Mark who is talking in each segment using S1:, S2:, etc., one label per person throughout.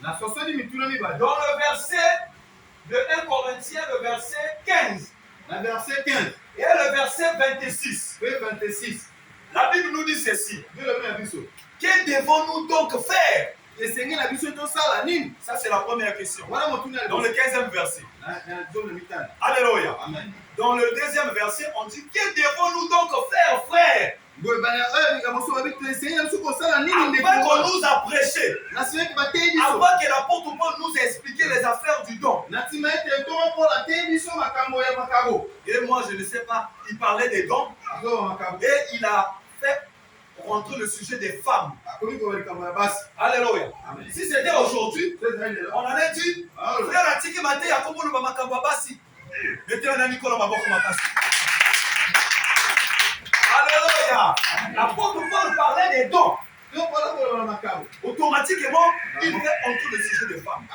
S1: Dans le verset de 1 Corinthiens, le verset 15.
S2: Le verset 15.
S1: Et le verset 26. La Bible nous dit ceci. Que devons-nous donc faire? Ça, c'est la première question. Dans le 15e verset. Alléluia.
S2: Amen.
S1: Dans le deuxième verset, on dit que devons-nous donc faire, frère? Avant qu'on nous a prêché, avant que l'apôtre Paul nous ait expliqué les affaires du don. Et moi, je ne sais pas, il parlait des dons et il a fait rentrer le sujet des femmes. Alléluia. Si c'était aujourd'hui, on allait dire, frère Atiki Mate Yakobo le Mamakababasi. Mettez un ami Nicolas Maboko Makasi. Alléluia. L'apôtre Paul parlait des dons. Automatiquement, il fait entrer le sujet des femmes.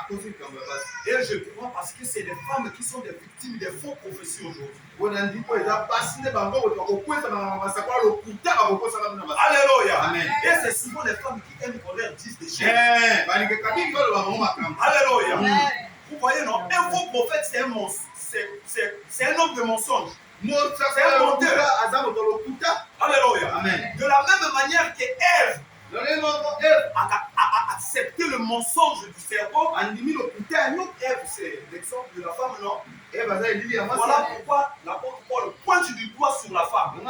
S1: Et je crois parce que c'est des femmes qui sont des victimes des faux prophéties aujourd'hui. Alléluia.
S2: Amen.
S1: Et c'est souvent les femmes qui aiment qu'on leur dise des choses. Alléluia. Vous voyez, non? Un faux prophète, c'est un monstre. C'est un homme de mensonge. C'est un menteur. Alléluia.
S2: Amen.
S1: De la même manière que Ève a accepté le mensonge du serpent. Ève, c'est l'exemple de la femme, non? Voilà pourquoi l'apôtre Paul pointe du doigt sur la femme.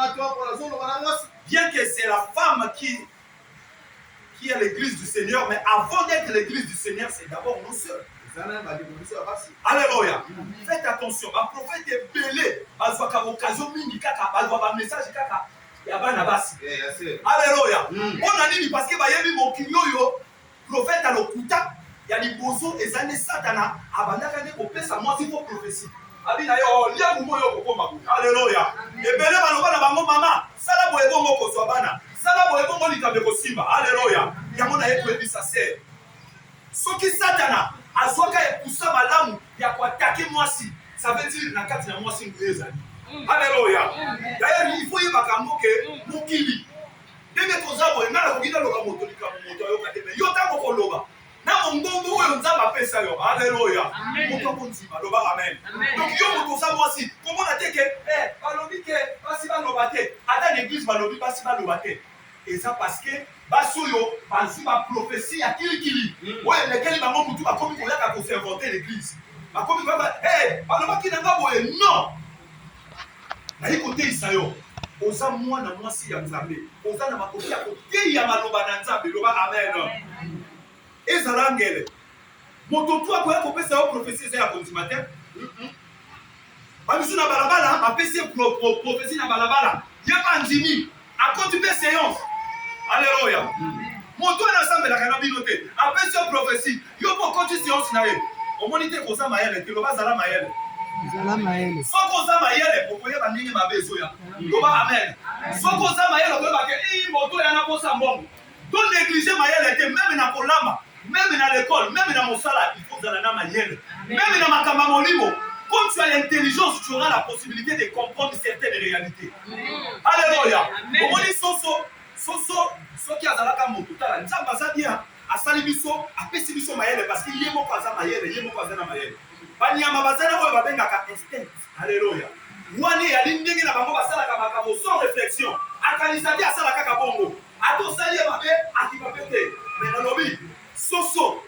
S1: Bien que c'est la femme qui est l'église du Seigneur, mais avant d'être l'église du Seigneur, c'est d'abord nos sœurs. Alléluia. Faites attention. Un prophète est belé. Message. Alléluia. On a dit parce que mon kinyoyo, prophète à l'okuta, il y a des bozos et années satana, abandaka ne kopesa moi si faut prophétie. Abina yo lia mumo yo kokoma. Alléluia. Et belé baloba na bango mama, sala boyebo moko swabana. Sala boyebo mo likambe ko simba. Alléluia. Yango na yetu ebisa se. Soki satana azoka epusa malamu ya kuattaquer moi si, ça veut dire na kati na moi si ngweza. Alléluia. D'ailleurs, il faut y que Mukili. Dès que tu as un peu de moto, na mongongo oyo nzamba pesa yo. Alléluia. Amen. Donc yo moto ça moi si. Comment on a dit que balobi ke basi baloba te. Ata l'église balobi basi baloba te. Et ça parce que basoyo basi ba prophétie ya kili. Ouais, lesquels bango mutu ba komi ko yaka ko faire inventer l'église. Ba komi ba baloba ki nanga boye non. Na côté isayo. Oza mwana mwasi ya Nzambe. Oza na makoki ya kote ya maloba na Nzambe. Loba amen. Ezala ngele. Moto tu akoya kopesa yo prophétie ya kontimateur. Bamisu na balabala, apesi prophétie na balabala. Yeba ndimi. Akontipe séance. Alléluia. Moto na Nzambe la kana binote. Apesi yo prophétie. Yo po konti séance na ye. Omonite koza mayele, te loba zala mayele. Soko za mayele pokoye bandingi mabezo ya. Loba amen. Soko za mayele koyeba ke moto ya na posa mbongo. Don't négliger mayele te même na kolama, même na l'école, même na mosala, il faut zala na mayele. Même na makamba molimo, comme tu as l'intelligence, tu auras la possibilité de comprendre certaines réalités. Alléluia. Omoni soki azalaka moto tala nzamba za bien asali biso apesi biso mayele parce qu'il y a moko aza mayele, ye moko aza na mayele. Banyama bazana oyo babengaka instinct. Alléluia. Wani ya lindenge na bango basalaka makambo sans réflexion. Akanisa te asalaka kaka bongo. Atosali babe akibapete. Mais nalobi soso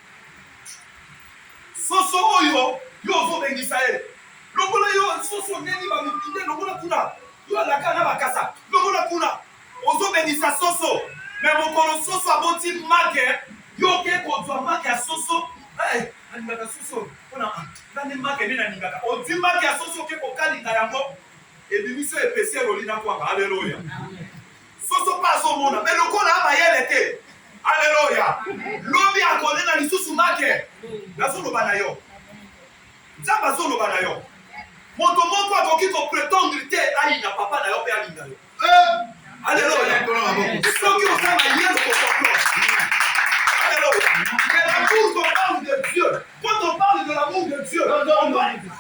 S1: oyo yo zo bengisa ye. Lokola yo soso neni ba mipinde lokola kuna. Yo la kana bakasa. Lokola kuna. Ozo bengisa soso. Mais mokolo soso aboti marque. Yo ke ko zo marque ya soso. Alingaka soso ona ndane marque nena ningaka odi marque ya soso ke ko kalinga yango ebimiso epesi rolina kwa. Alléluia. Soso pas au monde mais lokola abayele te. Alléluia. Lobi akonena lisusu marque nazo bana yo nzamba zo bana yo moto moko akoki ko prétendre te ayi na papa na yo pe alinga yo. Alléluia. Soki osama yelo ko comprendre. Alléluia. Mais l'amour qu'on parle de Dieu, quand on parle de l'amour de Dieu,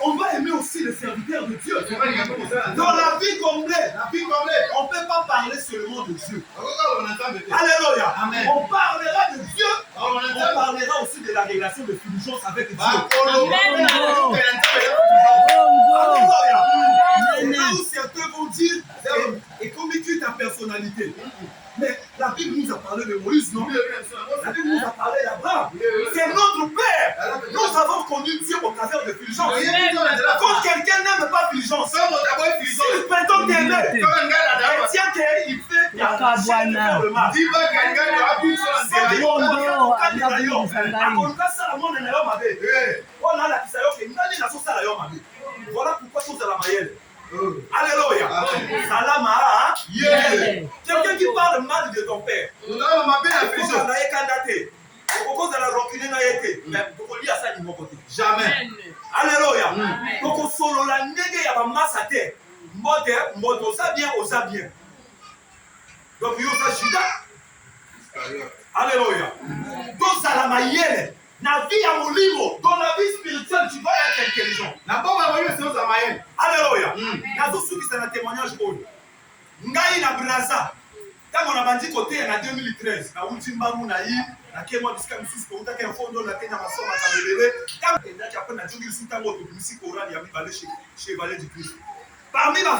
S1: on doit aimer aussi les serviteurs de Dieu. Dans la vie complète, on ne peut pas parler seulement de Dieu. Alléluia. On parlera de Dieu, on parlera aussi de la relation de fulgence avec Dieu. Là où certains vont dire, et communique ta personnalité. Mais la Bible nous a parlé de Moïse, non? La Bible nous a parlé d'Abraham. C'est notre Père. Nous avons connu Dieu au travers de fulgence. Quand quelqu'un n'aime pas fulgence, s'il prétend t'aimer, tiens qu'il fait la chaîne de faire le mal. Voilà pourquoi chose à la maïelle. Alléluia. Salama. Quelqu'un qui parle mal de ton père. Jamais. Alléluia. Donc on solo la nègre ya ba masate. Moto ça bien, osa bien. Donc yo ça Judas. Alléluia. Donc ça la maïelle. Na vie ya molimo, dans la vie spirituelle, tu dois être intelligent. Alléluia. Nazo suki c'est un témoignage oyo. Ngai na braza. Quand on a bandi côté en 2013, na utimbamu na yi, na kemo bisika misusu ko utaka fondo na Kenya masoma kabelele. Quand on a déjà après na jungi suta ngoto bisika orani ya mibale chez Valet du Christ. Parmi la